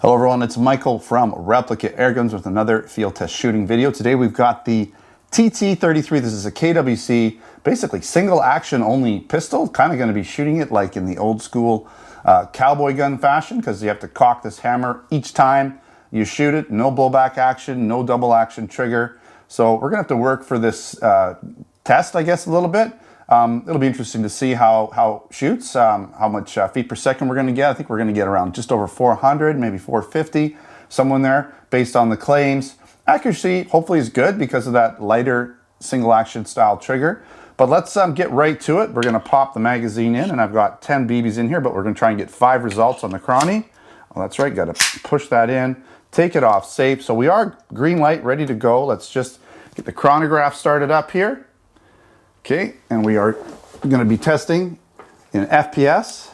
Hello everyone, it's Michael from Replica Airguns with another field test shooting video. Today we've got the TT-33. This is a KWC, basically single action only pistol. Kind of going to be shooting it like in the old school cowboy gun fashion, because you have to cock this hammer each time you shoot it. No blowback action, no double action trigger. So we're going to have to work for this test, I guess, a little bit. It'll be interesting to see how it shoots, how much feet per second we're going to get. I think we're going to get around just over 400, maybe 450, somewhere in there, based on the claims. Accuracy hopefully is good because of that lighter single action style trigger. But let's get right to it. We're going to pop the magazine in, and I've got 10 BBs in here, but we're going to try and get 5 results on the chrony. Well, that's right, got to push that in, take it off safe. So we are green light, ready to go. Let's just get the chronograph started up here. Okay, and we are going to be testing in FPS.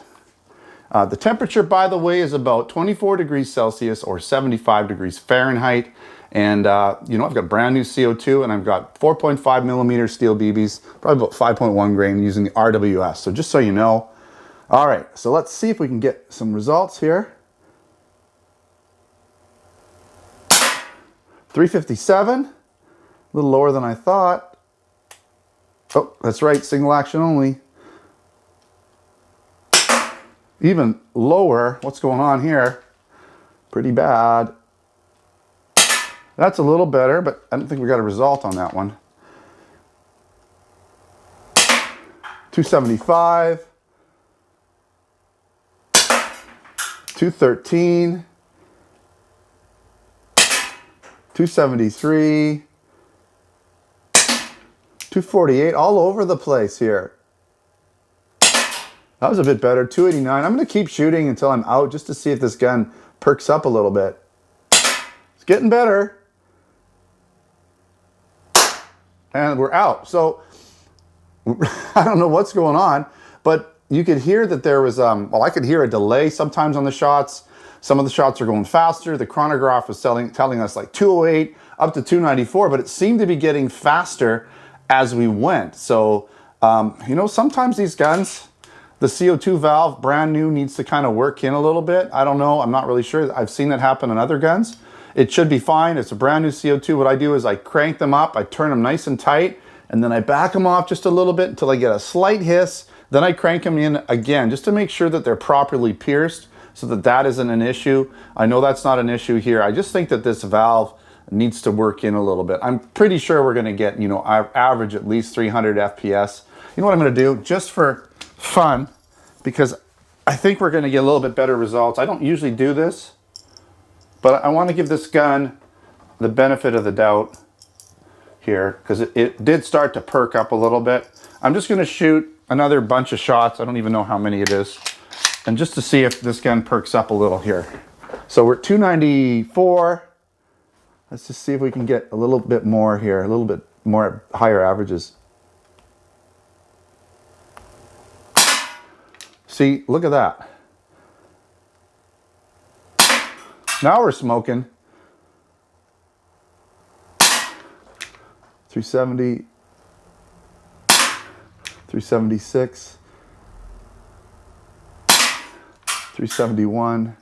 The temperature, by the way, is about 24 degrees Celsius or 75 degrees Fahrenheit. And, you know, I've got brand new CO2 and I've got 4.5 millimeter steel BBs, probably about 5.1 grain using the RWS. So just so you know. All right, so let's see if we can get some results here. 357, a little lower than I thought. Oh, that's right, single action only. Even lower, what's going on here? Pretty bad. That's a little better, but I don't think we got a result on that one. 275. 213. 273. 248, all over the place here. That was a bit better. 289. I'm going to keep shooting until I'm out just to see if this gun perks up a little bit. It's getting better. And we're out. So I don't know what's going on, but you could hear that there was, well, I could hear a delay sometimes on the shots. Some of the shots are going faster. The chronograph was telling us like 208 up to 294, but it seemed to be getting faster as we went. So, you know, sometimes these guns, the CO2 valve, brand new, needs to kind of work in a little bit. I don't know. I'm not really sure. I've seen that happen on other guns. It should be fine. It's a brand new CO2. What I do is I crank them up, I turn them nice and tight, and then I back them off just a little bit until I get a slight hiss. Then I crank them in again just to make sure that they're properly pierced so that that isn't an issue. I know that's not an issue here. I just think that this valve needs to work in a little bit. I'm pretty sure we're going to get, you know, average at least 300 FPS. You know what I'm going to do, just for fun, because I think we're going to get a little bit better results. I don't usually do this, but I want to give this gun the benefit of the doubt here, because it did start to perk up a little bit. I'm just going to shoot another bunch of shots. I don't even know how many it is, and just to see if this gun perks up a little here. So we're at 294. Let's just see if we can get a little bit more here, a little bit more higher averages. See, look at that. Now we're smoking. 370, 376, 371,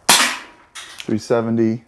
370.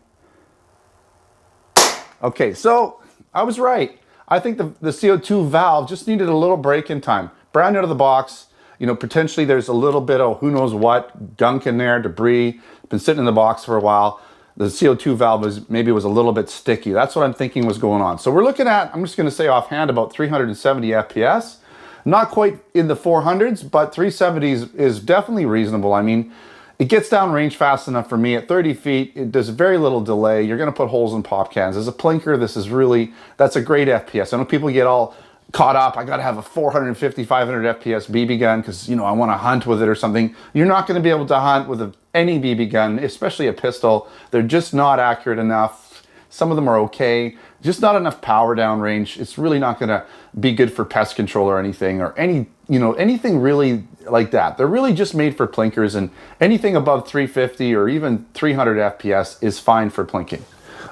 Okay, so I was right. I think the CO2 valve just needed a little break in time. Brand new out of the box. You know, potentially there's a little bit of who knows what, gunk in there, debris. Been sitting in the box for a while. The CO2 valve was a little bit sticky. That's what I'm thinking was going on. So we're looking at, I'm just going to say offhand, about 370 FPS. Not quite in the 400s, but 370 is definitely reasonable. I mean, it gets down range fast enough for me. At 30 feet, it does very little delay. You're going to put holes in pop cans. As a plinker, this is really, that's a great FPS. I know people get all caught up. I got to have a 450, 500 FPS BB gun because, you know, I want to hunt with it or something. You're not going to be able to hunt with any BB gun, especially a pistol. They're just not accurate enough. Some of them are okay. Just not enough power down range. It's really not going to be good for pest control or anything, or anything really like that. They're really just made for plinkers, and anything above 350 or even 300 FPS is fine for plinking.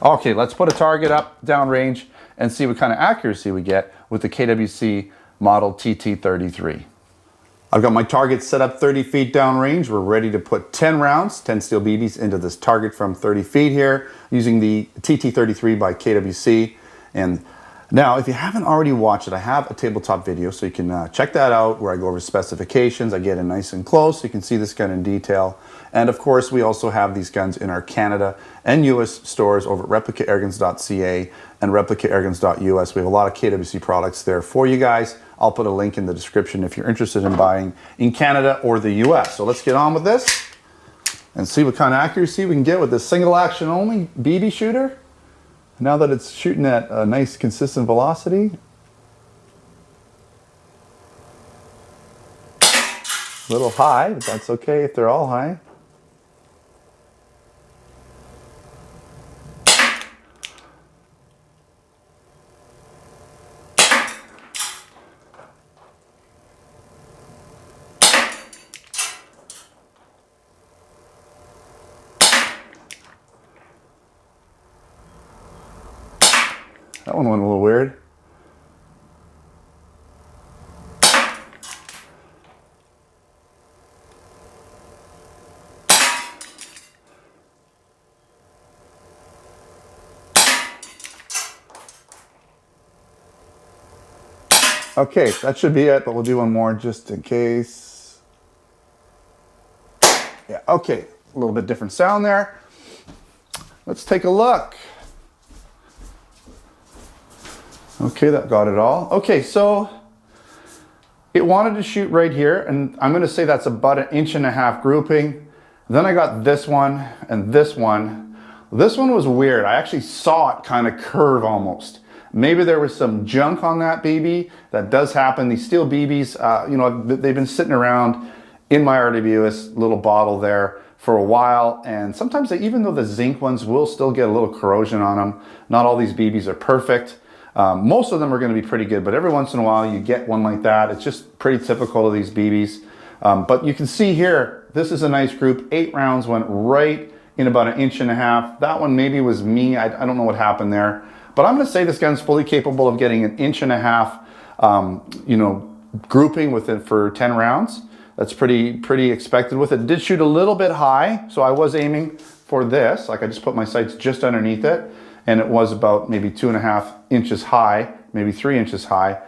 Okay, let's put a target up downrange and see what kind of accuracy we get with the KWC model TT-33. I've got my target set up 30 feet downrange. We're ready to put 10 rounds, 10 steel BBs into this target from 30 feet here using the TT-33 by KWC. And now, if you haven't already watched it, I have a tabletop video, so you can check that out where I go over specifications. I get in nice and close, so you can see this gun in detail. And of course, we also have these guns in our Canada and US stores over at replicairguns.ca and replicairguns.us. We have a lot of KWC products there for you guys. I'll put a link in the description if you're interested in buying in Canada or the US. So let's get on with this and see what kind of accuracy we can get with this single action only BB shooter. Now that it's shooting at a nice consistent velocity. A little high, but that's okay if they're all high. That one went a little weird. Okay, that should be it, but we'll do one more just in case. Yeah, okay, a little bit different sound there. Let's take a look. Okay, that got it all. Okay, so it wanted to shoot right here, and I'm gonna say that's about 1.5 inch grouping. Then I got this one and this one. This one was weird. I actually saw it kind of curve almost. Maybe there was some junk on that BB. That does happen. These steel BBs, you know, they've been sitting around in my RWS little bottle there for a while, and sometimes they, even though the zinc ones will still get a little corrosion on them, not all these BBs are perfect. Most of them are going to be pretty good, but every once in a while you get one like that. It's just pretty typical of these BBs. But you can see here, this is a nice group. 8 rounds went right in about 1.5 inches. That one maybe was me. I don't know what happened there. But I'm going to say this gun's fully capable of getting 1.5 inches, you know, grouping with it for 10 rounds. That's pretty expected with it. It did shoot a little bit high, so I was aiming for this. Like I just put my sights just underneath it, and it was about maybe 2.5 inches high, maybe 3 inches high,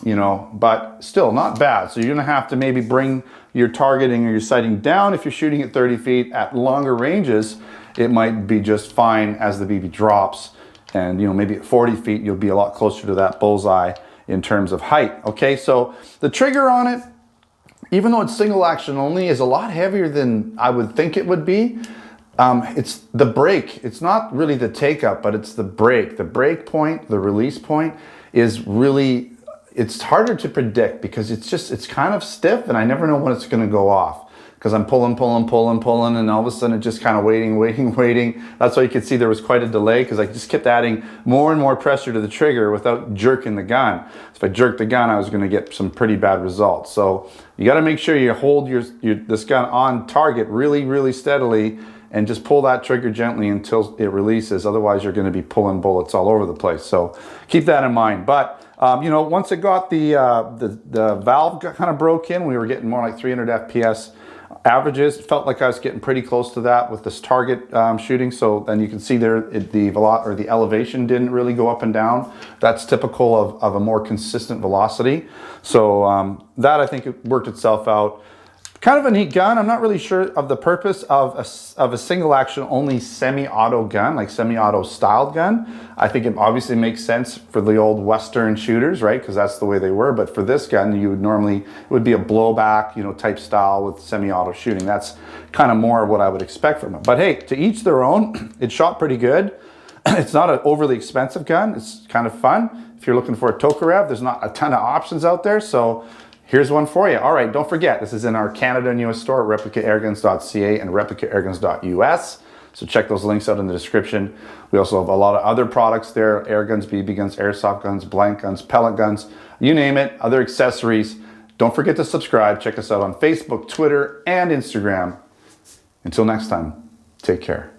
you know, but still not bad. So you're gonna have to maybe bring your targeting or your sighting down if you're shooting at 30 feet. At longer ranges, it might be just fine as the BB drops. And you know, maybe at 40 feet, you'll be a lot closer to that bullseye in terms of height. Okay, so the trigger on it, even though it's single action only, is a lot heavier than I would think it would be. It's the brake. It's not really the take up, but it's the brake. The brake point, the release point is really, it's harder to predict because it's kind of stiff and I never know when it's going to go off because I'm pulling, and all of a sudden it's just kind of waiting. That's why you could see there was quite a delay because I just kept adding more and more pressure to the trigger without jerking the gun. If I jerked the gun, I was going to get some pretty bad results. So you got to make sure you hold this gun on target really steadily and just pull that trigger gently until it releases. Otherwise, you're going to be pulling bullets all over the place. So keep that in mind. But you know, once it got the valve kind of broke in, we were getting more like 300 FPS averages. It felt like I was getting pretty close to that with this target shooting. So then you can see there the elevation didn't really go up and down. That's typical of a more consistent velocity. So that I think it worked itself out. Kind of a neat gun. I'm not really sure of the purpose of a single action only semi-auto gun, like semi-auto styled gun. I think it obviously makes sense for the old Western shooters, right? Because that's the way they were. But for this gun, you would normally, it would be a blowback, you know, type style with semi-auto shooting. That's kind of more what I would expect from it. But hey, to each their own. It shot pretty good. It's not an overly expensive gun. It's kind of fun. If you're looking for a Tokarev, there's not a ton of options out there. So here's one for you. All right, don't forget, this is in our Canada and US store at replicairguns.ca and replicairguns.us. So check those links out in the description. We also have a lot of other products there: air guns, BB guns, airsoft guns, blank guns, pellet guns, you name it, other accessories. Don't forget to subscribe. Check us out on Facebook, Twitter, and Instagram. Until next time, take care.